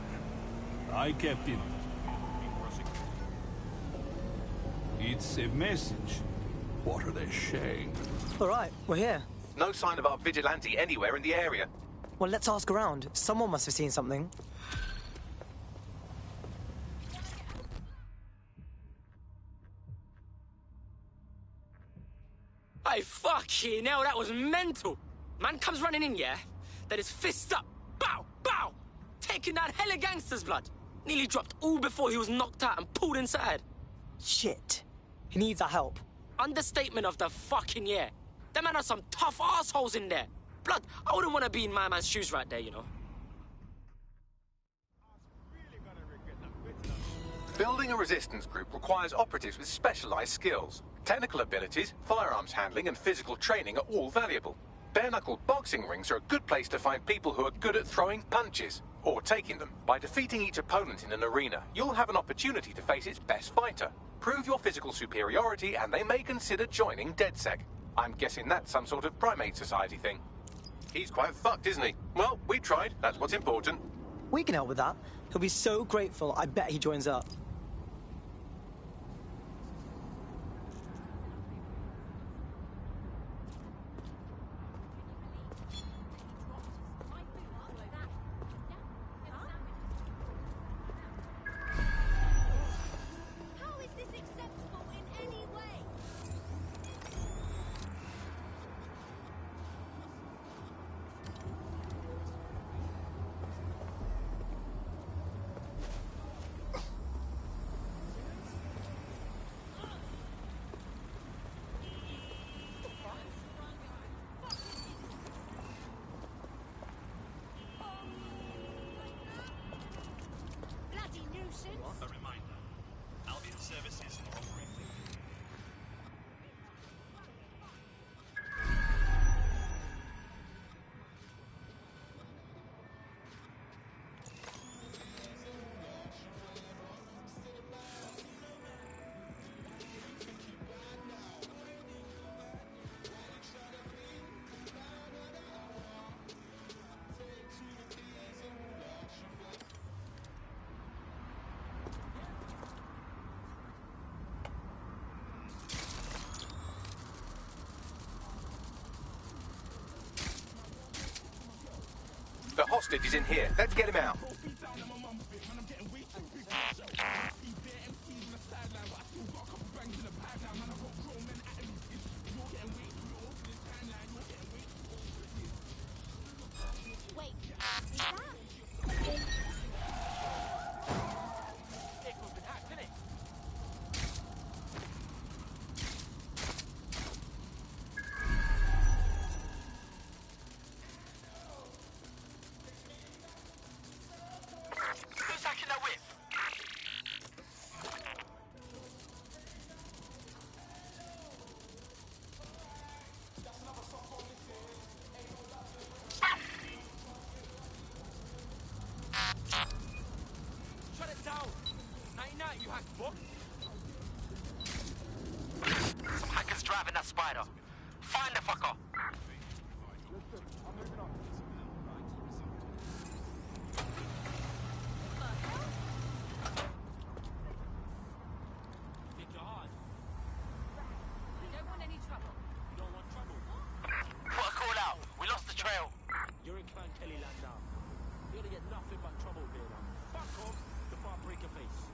I kept it. It's a message. What are they saying? All right, we're here. No sign of our vigilante anywhere in the area. Well, let's ask around. Someone must have seen something. Hey, fucking hell, that was mental. Man comes running in, yeah? Then his fists up. Bow, bow. Taking down hella gangsters' blood. Nearly dropped all before he was knocked out and pulled inside. Shit. He needs our help. Understatement of the fucking year. Them man are some tough assholes in there. Blood, I wouldn't want to be in my man's shoes right there, you know. Building a resistance group requires operatives with specialized skills. Technical abilities, firearms handling, and physical training are all valuable. Bare-knuckle boxing rings are a good place to find people who are good at throwing punches, or taking them. By defeating each opponent in an arena, you'll have an opportunity to face its best fighter. Prove your physical superiority, and they may consider joining DedSec. I'm guessing that's some sort of primate society thing. He's quite fucked, isn't he? Well, we tried. That's what's important. We can help with that. He'll be so grateful, I bet he joins up. A reminder. Albion services are operating. hostage is in here. Let's get him out. Wait, Who's hacking that whip? Shut it down! 99, you hack book! Some hackers driving that spider. Find the fucker. Think you're hard. We don't want any trouble. You don't want trouble. Put a call out. We lost the trail. You're in Clan Kelly land now. You're gonna get nothing but trouble here now. Fuck off before I break your face.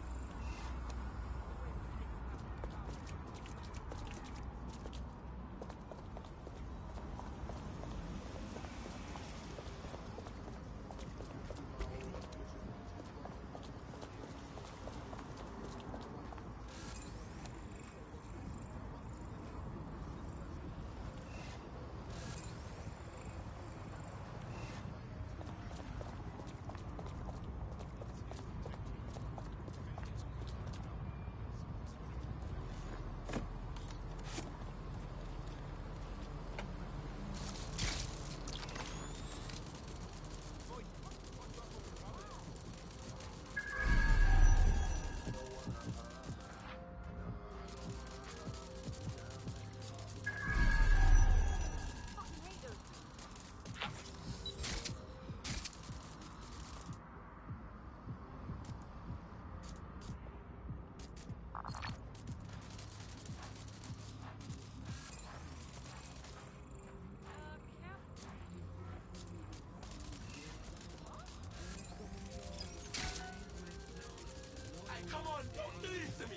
Come on, don't do this to me!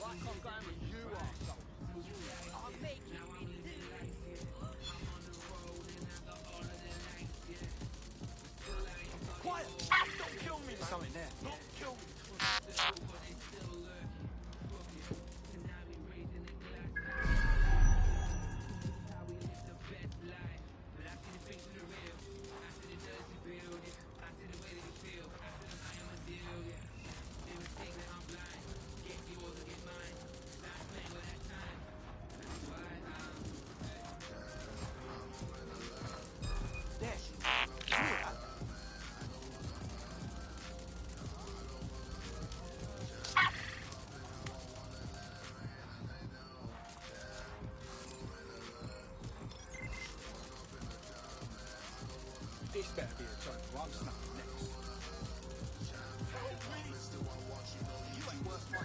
Like I'm going with you, arsehole. I'll make Quiet! Don't kill me, man! Something there. Don't kill me! This better be the joke, or I'm snapping next. Help me! You ain't worth my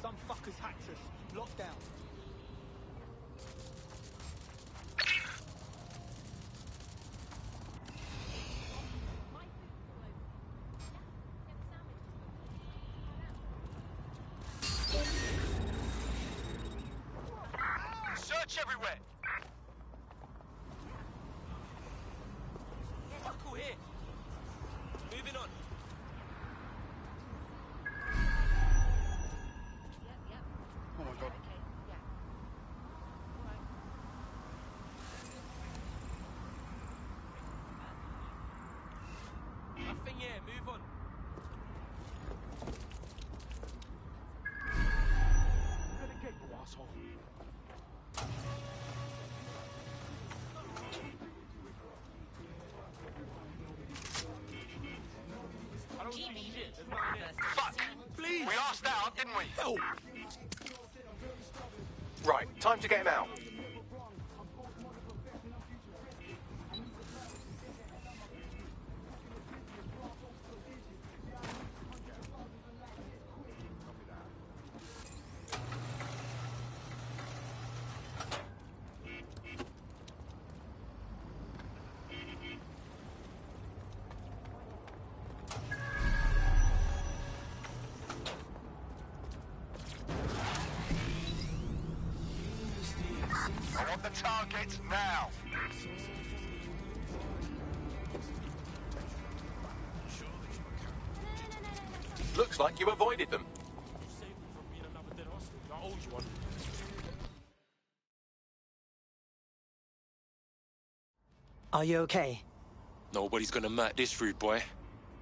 Some fuckers hacked us. Lockdown. Search everywhere. Buckle here. Moving on. Oh my god. Nothing here. Move on. Gonna get you, asshole. I don't see shit. There's nothing there. Fuck. Please. We asked out, didn't we? Help! time to get him out. I want the target now. Looks like you avoided them. Are you okay? Nobody's gonna mat this rude boy.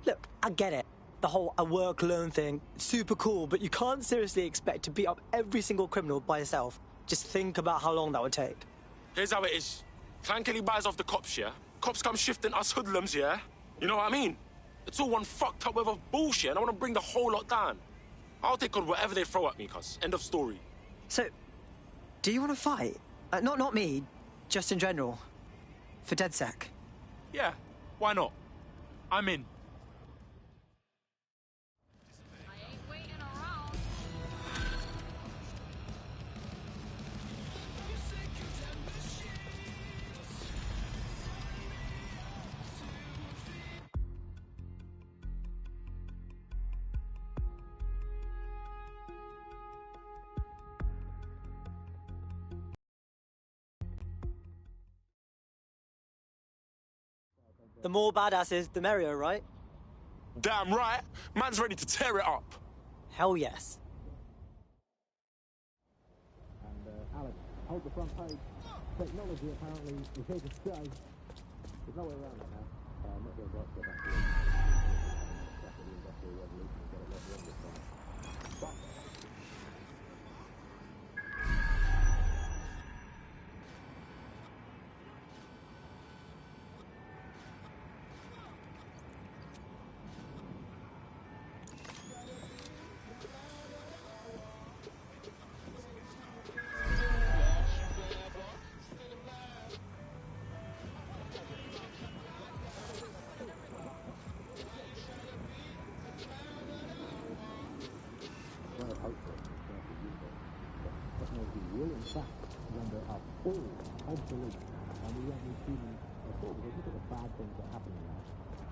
Look, I get it. The whole I work alone thing, super cool, but you can't seriously expect to beat up every single criminal by yourself. Just think about how long that would take. Here's how it is. Clan Kelly buys off the cops, yeah? Cops come shifting us hoodlums, yeah? You know what I mean? It's all one fucked up web of bullshit, and I want to bring the whole lot down. I'll take on whatever they throw at me, cuz. End of story. So, do you want to fight? Not me, just in general. For DedSec. Yeah, why not? I'm in. The more badasses, the merrier, right? Damn right. Man's ready to tear it up. Hell yes. And Alex, hold the front page. Technology apparently is here to stay. There's no way around it now. I'm not going to go back to it. After the Industrial Revolution, we've got a lot wrong this time. But technology will in fact render us all obsolete, and we won't need humans at all, because look at the bad things that are happening now.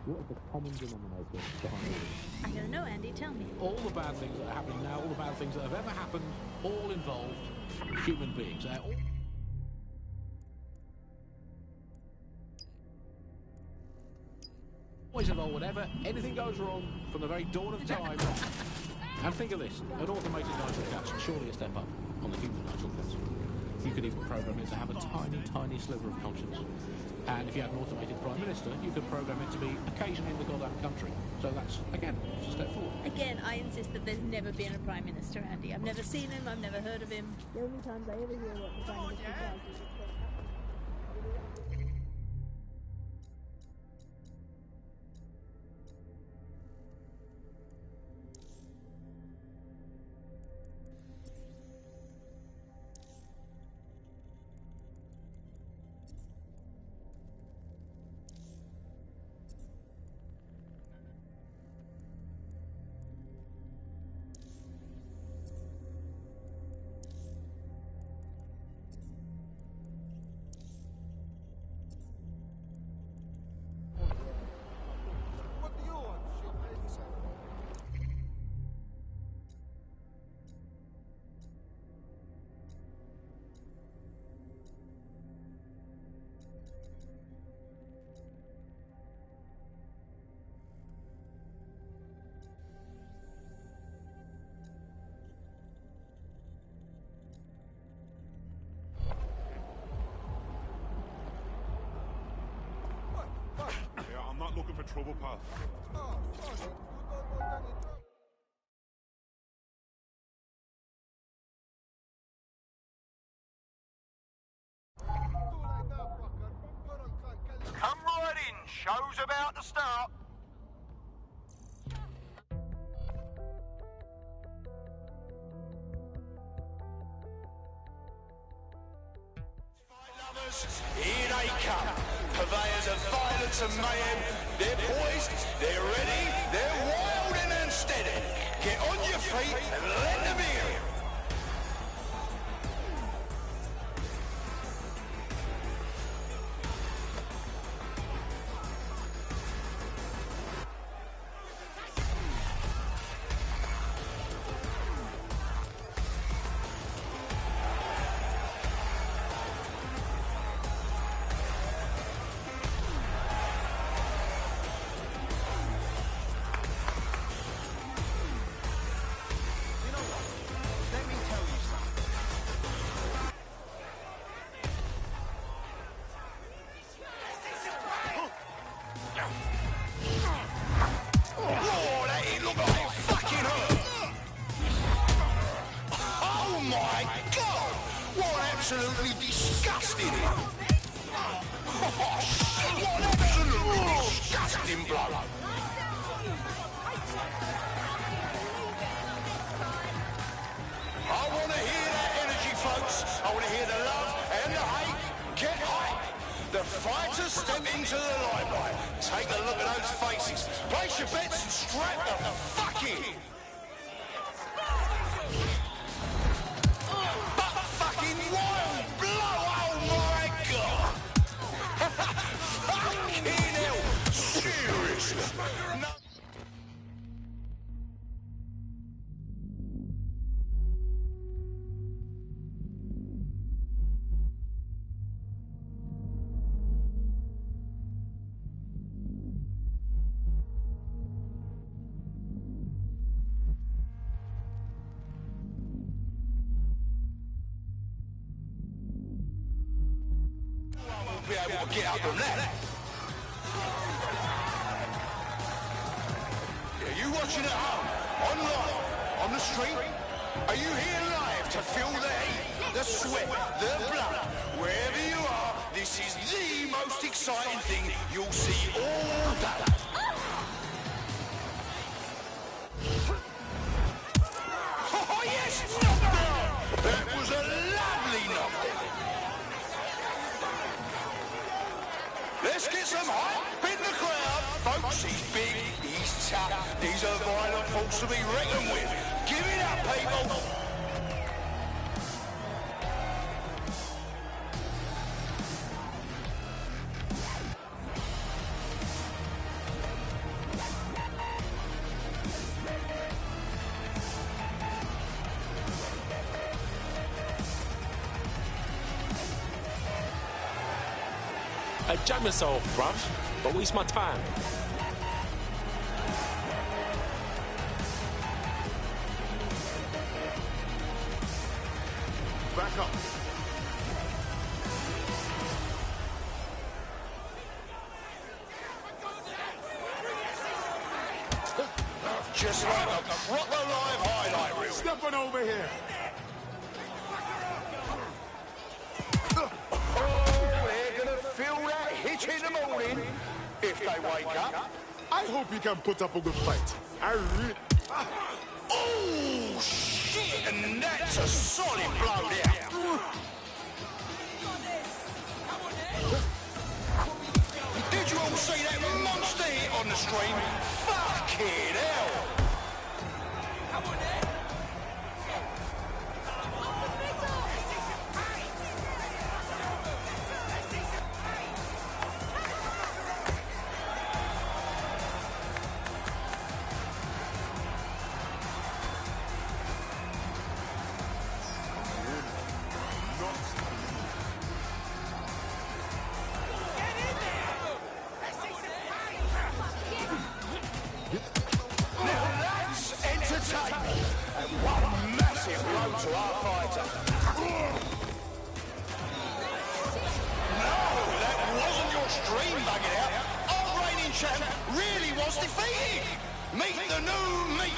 What is the common denominator behind all this? I don't know, Andy, tell me. All the bad things that are happening now, all the bad things that have ever happened, all involved human beings. They're all always involved whenever anything goes wrong from the very dawn of time. And think of this, an automated nitro catch, surely a step up on the human nitro catch. You could even program it to have a tiny, tiny sliver of conscience. And if you had an automated Prime Minister, you could program it to be occasionally in the goddamn country. So that's, again, a step forward. Again, I insist that there's never been a Prime Minister, Andy. I've never seen him, I've never heard of him. The only times I ever hear what the Prime Minister does is not looking for trouble, pal. Come right in, show's about to start. they come. Purveyors of violence and mayhem. They're poised, they're ready, they're wild and unsteady. Get on your feet and let them hear it. Absolutely disgusting. Oh, shit, what an absolutely disgusting blow. I want to hear that energy, folks. I want to hear the love and the hate. Get hype. The fighters step into the limelight. Take a look at those faces. Place your bets and strap the fuck in. Wild blow, oh my God! Fucking hell! Seriously? No. Be able to get up from that. Are you watching at home, online, on the street? Are you here live to feel the heat, the sweat, the blood? Wherever you are, this is the most exciting thing you'll see all day. Oh yes, knockdown! That was a lovely knockdown. Let's get some hype in the crowd. Folks, he's big, he's tough, he's a violent force to be reckoned with. Give it up, people. Jam yourself, bruv. Don't waste my time. Back up. Just like a proper live highlight reel. Step on over here. In the morning, if they wake up. I hope you can put up a good fight. I really... Oh, shit! And that's a solid blow there. Did you all see that monster hit on the stream? Fucking hell! Really was defeated. Meet the new meat.